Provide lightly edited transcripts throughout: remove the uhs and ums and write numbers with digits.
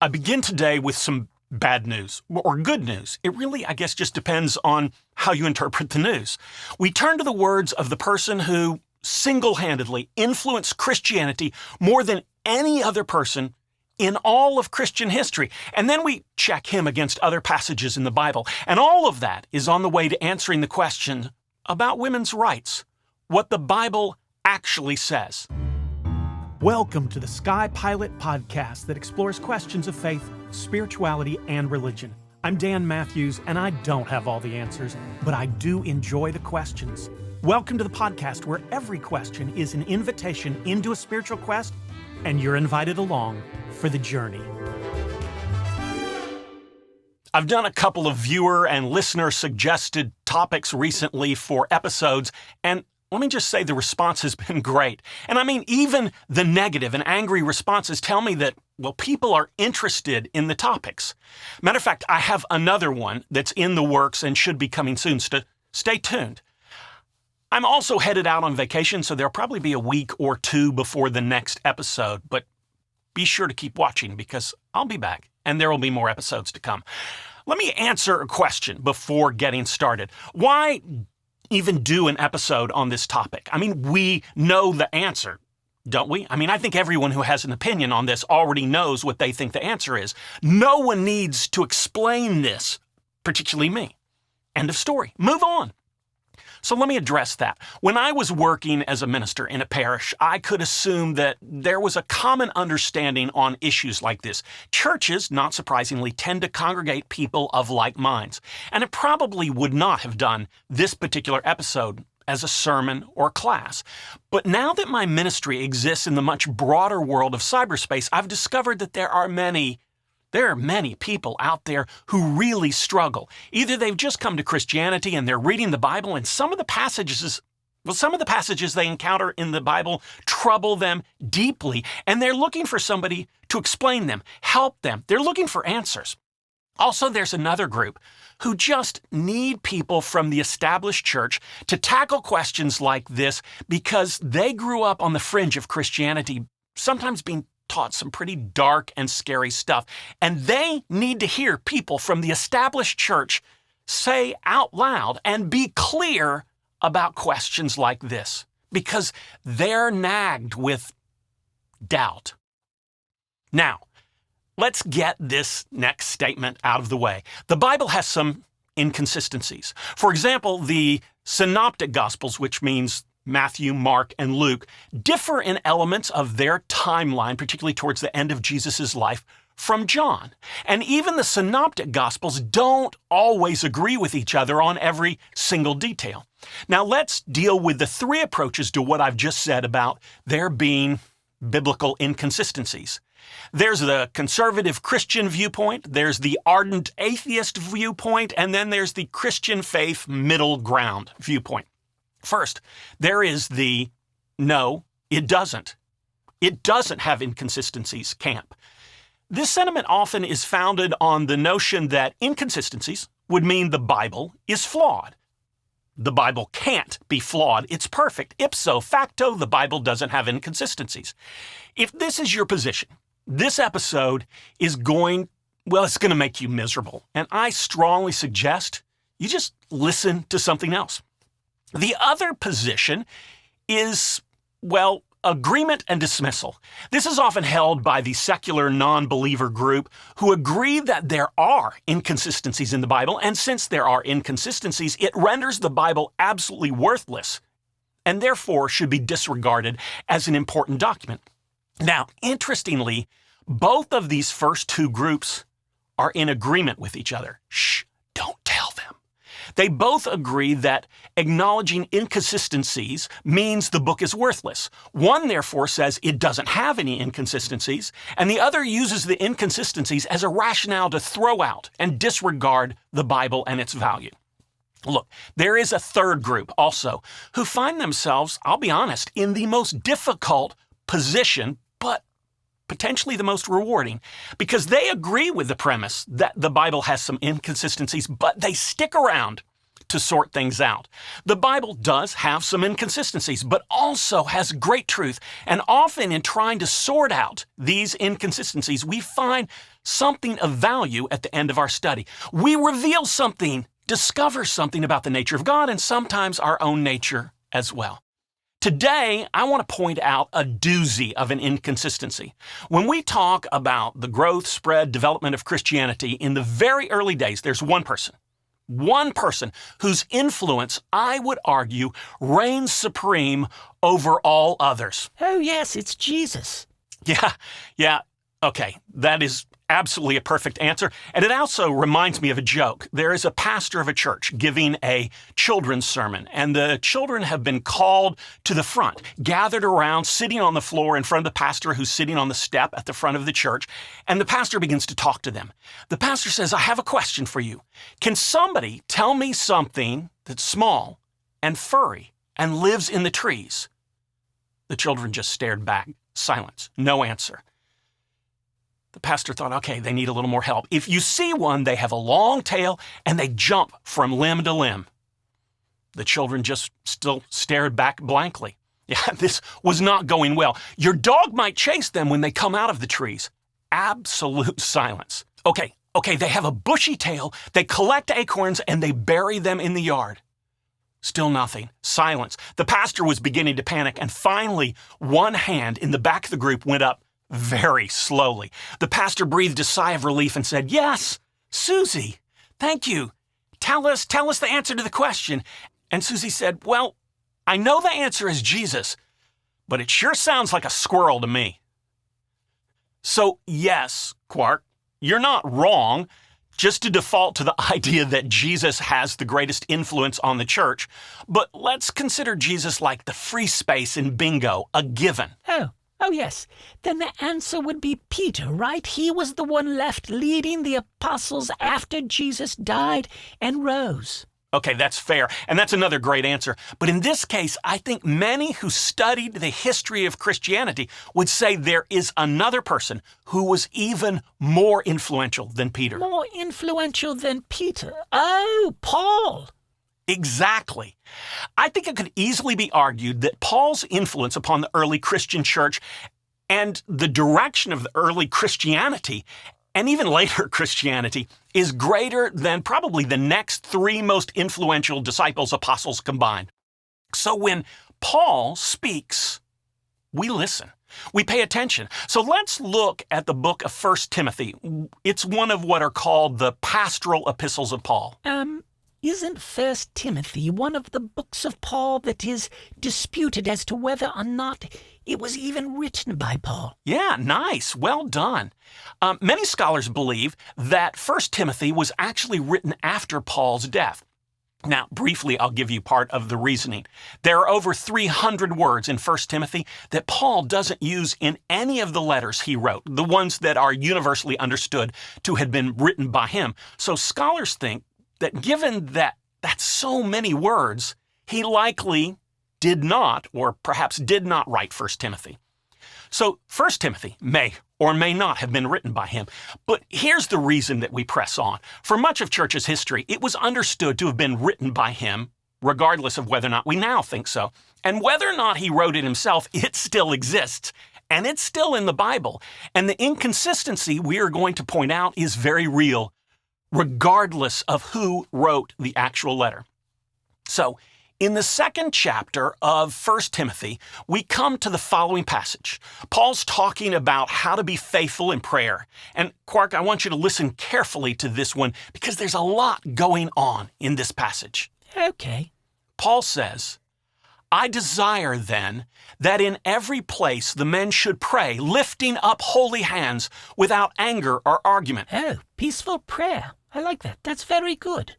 I begin today with some bad news, or good news. It really, I guess, just depends on how you interpret the news. We turn to the words of the person who single-handedly influenced Christianity more than any other person in all of Christian history. And then we check him against other passages in the Bible. And all of that is on the way to answering the question about women's rights, what the Bible actually says. Welcome to the Sky Pilot podcast that explores questions of faith, spirituality, and religion. I'm Dan Matthews, and I don't have all the answers, but I do enjoy the questions. Welcome to the podcast where every question is an invitation into a spiritual quest, and you're invited along for the journey. I've done a couple of viewer and listener suggested topics recently for episodes, and let me just say the response has been great. And I mean, even the negative and angry responses tell me that, well, people are interested in the topics. Matter of fact, I have another one that's in the works and should be coming soon, so stay tuned. I'm also headed out on vacation, so there'll probably be a week or two before the next episode, but be sure to keep watching because I'll be back and there will be more episodes to come. Let me answer a question before getting started. Why even do an episode on this topic? I mean, we know the answer, don't we? I mean, I think everyone who has an opinion on this already knows what they think the answer is. No one needs to explain this, particularly me. End of story. Move on. So let me address that. When I was working as a minister in a parish, I could assume that there was a common understanding on issues like this. Churches, not surprisingly, tend to congregate people of like minds, and it probably would not have done this particular episode as a sermon or class. But now that my ministry exists in the much broader world of cyberspace, I've discovered that there are many people out there who really struggle. Either they've just come to Christianity and they're reading the Bible, and some of the passages they encounter in the Bible trouble them deeply, and they're looking for somebody to explain them, help them. They're looking for answers. Also, there's another group who just need people from the established church to tackle questions like this because they grew up on the fringe of Christianity, sometimes being taught some pretty dark and scary stuff, and they need to hear people from the established church say out loud and be clear about questions like this because they're nagged with doubt. Now, let's get this next statement out of the way. The Bible has some inconsistencies. For example, the synoptic gospels, which means Matthew, Mark, and Luke, differ in elements of their timeline, particularly towards the end of Jesus' life, from John. And even the synoptic gospels don't always agree with each other on every single detail. Now let's deal with the three approaches to what I've just said about there being biblical inconsistencies. There's the conservative Christian viewpoint, there's the ardent atheist viewpoint, and then there's the Christian faith middle ground viewpoint. First, there is the no, it doesn't. It doesn't have inconsistencies camp. This sentiment often is founded on the notion that inconsistencies would mean the Bible is flawed. The Bible can't be flawed. It's perfect. Ipso facto, the Bible doesn't have inconsistencies. If this is your position, this episode is going to make you miserable. And I strongly suggest you just listen to something else. The other position is, agreement and dismissal. This is often held by the secular non-believer group who agree that there are inconsistencies in the Bible, and since there are inconsistencies, it renders the Bible absolutely worthless and therefore should be disregarded as an important document. Now, interestingly, both of these first two groups are in agreement with each other. Shh, don't tell them. They both agree that acknowledging inconsistencies means the book is worthless. One, therefore, says it doesn't have any inconsistencies, and the other uses the inconsistencies as a rationale to throw out and disregard the Bible and its value. Look, there is a third group also who find themselves, I'll be honest, in the most difficult position, but potentially the most rewarding, because they agree with the premise that the Bible has some inconsistencies, but they stick around to sort things out. The Bible does have some inconsistencies, but also has great truth. And often in trying to sort out these inconsistencies, we find something of value at the end of our study. We reveal something, discover something about the nature of God, and sometimes our own nature as well. Today, I want to point out a doozy of an inconsistency. When we talk about the growth, spread, development of Christianity, in the very early days, there's one person whose influence, I would argue, reigns supreme over all others. Oh, yes, it's Jesus. Yeah. Okay, that is absolutely a perfect answer. And it also reminds me of a joke. There is a pastor of a church giving a children's sermon, and the children have been called to the front, gathered around, sitting on the floor in front of the pastor who's sitting on the step at the front of the church, and the pastor begins to talk to them. The pastor says, "I have a question for you. Can somebody tell me something that's small and furry and lives in the trees?" The children just stared back, silence, no answer. The pastor thought, okay, they need a little more help. "If you see one, they have a long tail and they jump from limb to limb." The children just still stared back blankly. Yeah, this was not going well. "Your dog might chase them when they come out of the trees." Absolute silence. Okay, they have a bushy tail, they collect acorns and they bury them in the yard. Still nothing. Silence. The pastor was beginning to panic, and finally, one hand in the back of the group went up very slowly. The pastor breathed a sigh of relief and said, "Yes, Susie, thank you. Tell us the answer to the question." And Susie said, "Well, I know the answer is Jesus, but it sure sounds like a squirrel to me." So yes, Quark, you're not wrong just to default to the idea that Jesus has the greatest influence on the church, but let's consider Jesus like the free space in bingo, a given. Oh, yes. Then the answer would be Peter, right? He was the one left leading the apostles after Jesus died and rose. Okay, that's fair, and that's another great answer. But in this case, I think many who studied the history of Christianity would say there is another person who was even more influential than Peter. More influential than Peter? Oh, Paul. Exactly. I think it could easily be argued that Paul's influence upon the early Christian church and the direction of the early Christianity, and even later Christianity, is greater than probably the next three most influential disciples, apostles combined. So when Paul speaks, we listen. We pay attention. So let's look at the book of 1 Timothy. It's one of what are called the pastoral epistles of Paul. Isn't 1 Timothy one of the books of Paul that is disputed as to whether or not it was even written by Paul? Yeah, nice. Well done. Many scholars believe that 1 Timothy was actually written after Paul's death. Now, briefly, I'll give you part of the reasoning. There are over 300 words in 1 Timothy that Paul doesn't use in any of the letters he wrote, the ones that are universally understood to have been written by him. So scholars think that given that that's so many words, he likely did not, or perhaps did not write 1 Timothy. So 1 Timothy may or may not have been written by him. But here's the reason that we press on. For much of church's history, it was understood to have been written by him, regardless of whether or not we now think so. And whether or not he wrote it himself, it still exists. And it's still in the Bible. And the inconsistency we are going to point out is very real, regardless of who wrote the actual letter. So, in the second chapter of 1 Timothy, we come to the following passage. Paul's talking about how to be faithful in prayer. And Quark, I want you to listen carefully to this one because there's a lot going on in this passage. Okay. Paul says, "I desire then that in every place the men should pray, lifting up holy hands without anger or argument." Oh, peaceful prayer. I like that. That's very good.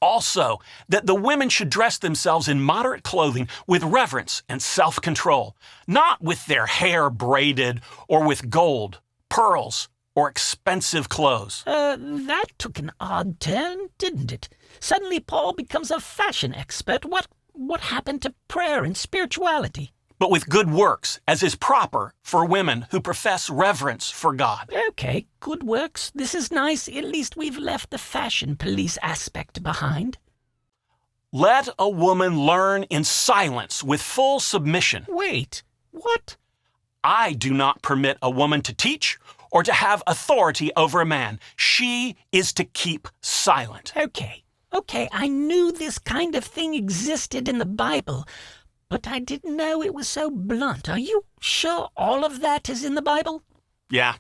Also, that the women should dress themselves in moderate clothing with reverence and self-control, not with their hair braided or with gold, pearls, or expensive clothes. That took an odd turn, didn't it? Suddenly Paul becomes a fashion expert. What happened to prayer and spirituality? But with good works, as is proper for women who profess reverence for God. Okay, good works. This is nice. At least we've left the fashion police aspect behind. Let a woman learn in silence with full submission. Wait, what? I do not permit a woman to teach or to have authority over a man. She is to keep silent. Okay, I knew this kind of thing existed in the Bible, but I didn't know it was so blunt. Are you sure all of that is in the Bible? Yeah,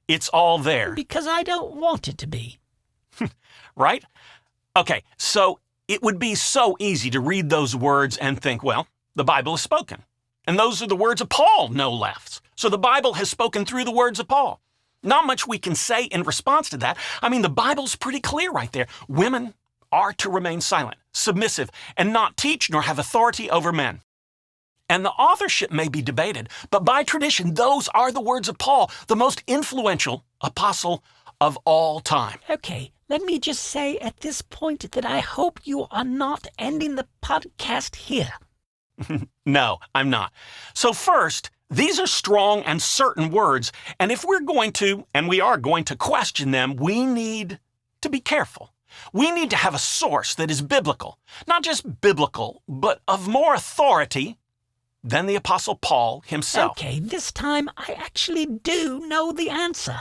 it's all there. Because I don't want it to be. Right? Okay, so it would be so easy to read those words and think, well, the Bible is spoken. And those are the words of Paul, no less. So the Bible has spoken through the words of Paul. Not much we can say in response to that. I mean, the Bible's pretty clear right there. Women are to remain silent, submissive, and not teach nor have authority over men. And the authorship may be debated, but by tradition, those are the words of Paul, the most influential apostle of all time. Okay, let me just say at this point that I hope you are not ending the podcast here. No, I'm not. So first, these are strong and certain words, and if we're going to, and we are going to question them, we need to be careful. We need to have a source that is biblical, not just biblical, but of more authority than the Apostle Paul himself. Okay, this time I actually do know the answer.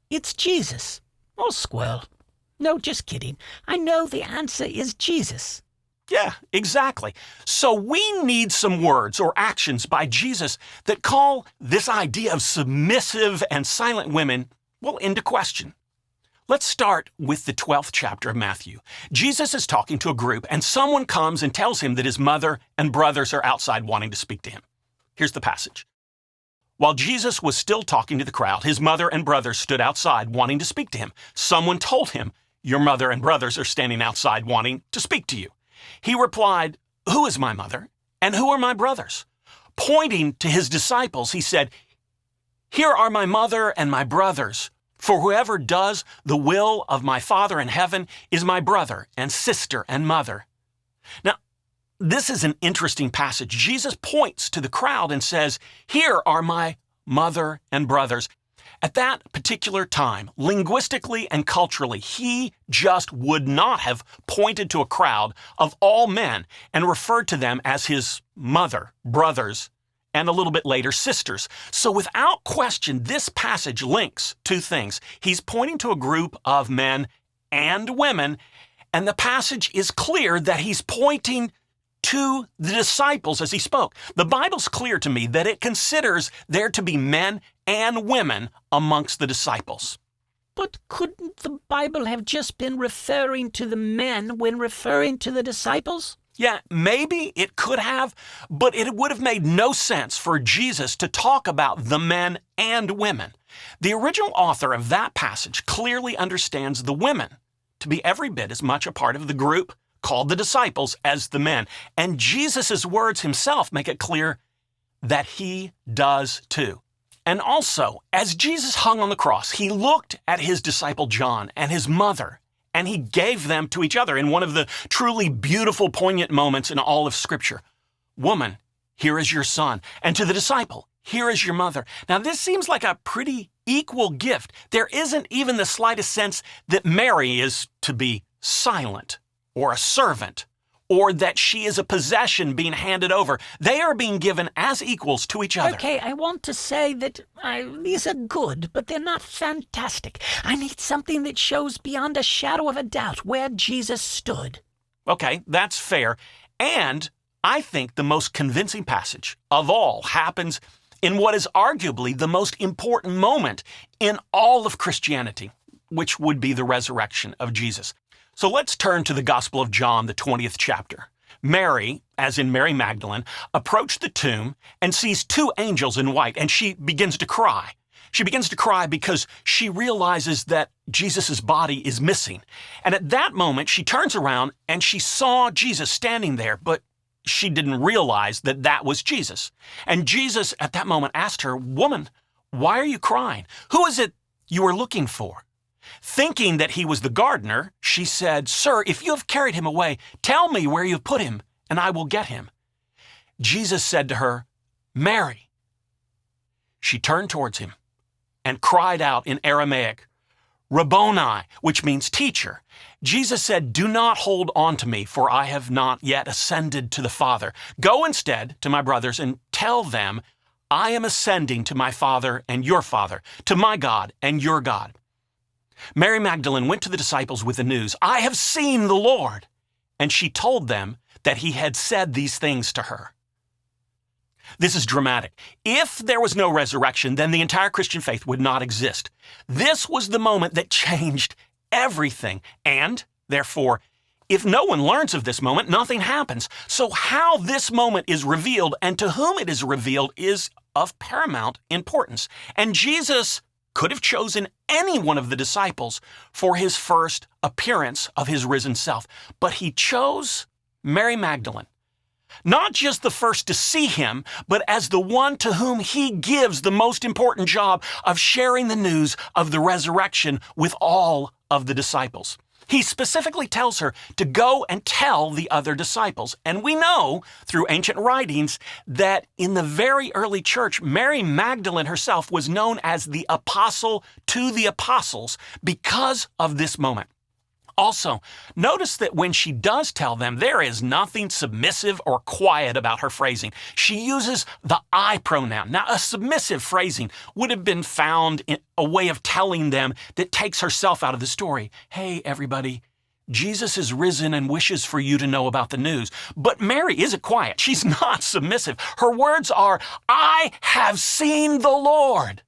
It's Jesus. Oh, squirrel. No, just kidding. I know the answer is Jesus. Yeah, exactly. So we need some words or actions by Jesus that call this idea of submissive and silent women, well, into question. Let's start with the 12th chapter of Matthew. Jesus is talking to a group, and someone comes and tells him that his mother and brothers are outside wanting to speak to him. Here's the passage. While Jesus was still talking to the crowd, his mother and brothers stood outside wanting to speak to him. Someone told him, "Your mother and brothers are standing outside wanting to speak to you." He replied, "Who is my mother and who are my brothers?" Pointing to his disciples, he said, "Here are my mother and my brothers. For whoever does the will of my Father in heaven is my brother and sister and mother." Now, this is an interesting passage. Jesus points to the crowd and says, "Here are my mother and brothers." At that particular time, linguistically and culturally, he just would not have pointed to a crowd of all men and referred to them as his mother, brothers, and a little bit later, sisters. So without question, this passage links two things. He's pointing to a group of men and women, and the passage is clear that he's pointing to the disciples as he spoke. The Bible's clear to me that it considers there to be men and women amongst the disciples. But couldn't the Bible have just been referring to the men when referring to the disciples? Yeah, maybe it could have, but it would have made no sense for Jesus to talk about the men and women. The original author of that passage clearly understands the women to be every bit as much a part of the group called the disciples as the men. And Jesus' words himself make it clear that he does too. And also, as Jesus hung on the cross, he looked at his disciple John and his mother, and he gave them to each other in one of the truly beautiful, poignant moments in all of Scripture. "Woman, here is your son." And to the disciple, "Here is your mother." Now, this seems like a pretty equal gift. There isn't even the slightest sense that Mary is to be silent or a servant, or that she is a possession being handed over. They are being given as equals to each other. Okay, I want to say that these are good, but they're not fantastic. I need something that shows beyond a shadow of a doubt where Jesus stood. Okay, that's fair. And I think the most convincing passage of all happens in what is arguably the most important moment in all of Christianity, which would be the resurrection of Jesus. So let's turn to the Gospel of John, the 20th chapter. Mary, as in Mary Magdalene, approached the tomb and sees two angels in white, and she begins to cry. She begins to cry because she realizes that Jesus' body is missing. And at that moment, she turns around and she saw Jesus standing there, but she didn't realize that that was Jesus. And Jesus, at that moment, asked her, "Woman, why are you crying? Who is it you are looking for?" Thinking that he was the gardener, she said, "Sir, if you have carried him away, tell me where you have put him, and I will get him." Jesus said to her, "Mary." She turned towards him and cried out in Aramaic, "Rabboni," which means teacher. Jesus said, "Do not hold on to me, for I have not yet ascended to the Father. Go instead to my brothers and tell them, I am ascending to my Father and your Father, to my God and your God." Mary Magdalene went to the disciples with the news, "I have seen the Lord." And she told them that he had said these things to her. This is dramatic. If there was no resurrection, then the entire Christian faith would not exist. This was the moment that changed everything. And, therefore, if no one learns of this moment, nothing happens. So how this moment is revealed and to whom it is revealed is of paramount importance. And Jesus could have chosen any one of the disciples for his first appearance of his risen self, but he chose Mary Magdalene. Not just the first to see him, but as the one to whom he gives the most important job of sharing the news of the resurrection with all of the disciples. He specifically tells her to go and tell the other disciples. And we know through ancient writings that in the very early church, Mary Magdalene herself was known as the apostle to the apostles because of this moment. Also, notice that when she does tell them, there is nothing submissive or quiet about her phrasing. She uses the I pronoun. Now, a submissive phrasing would have been found in a way of telling them that takes herself out of the story. Hey, everybody, Jesus is risen and wishes for you to know about the news. But Mary isn't quiet. She's not submissive. Her words are, I have seen the Lord.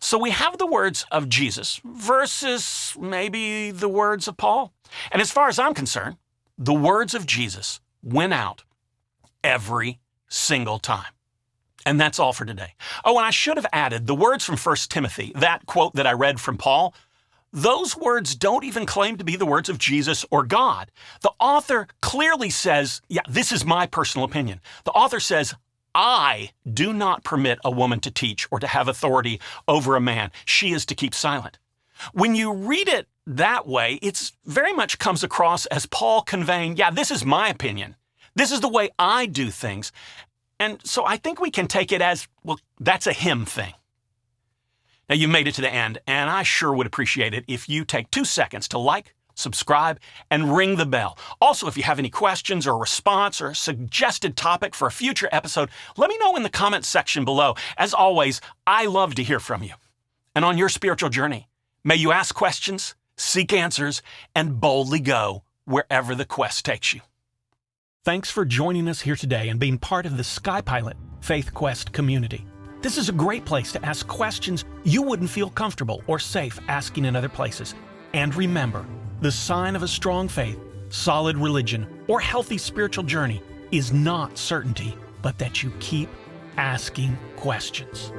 So we have the words of Jesus versus maybe the words of Paul. And as far as I'm concerned, the words of Jesus win out every single time. And that's all for today. Oh, and I should have added the words from 1 Timothy, that quote that I read from Paul. Those words don't even claim to be the words of Jesus or God. The author clearly says, this is my personal opinion. The author says, I do not permit a woman to teach or to have authority over a man. She is to keep silent. When you read it that way, it's very much comes across as Paul conveying, this is my opinion. This is the way I do things. And so I think we can take it as, well, that's a him thing. Now, you made it to the end, and I sure would appreciate it if you take 2 seconds to like, subscribe, and ring the bell. Also, if you have any questions or response or suggested topic for a future episode, let me know in the comments section below. As always, I love to hear from you. And on your spiritual journey, may you ask questions, seek answers, and boldly go wherever the quest takes you. Thanks for joining us here today and being part of the Sky Pilot Faith Quest community. This is a great place to ask questions you wouldn't feel comfortable or safe asking in other places. And remember, the sign of a strong faith, solid religion, or healthy spiritual journey is not certainty, but that you keep asking questions.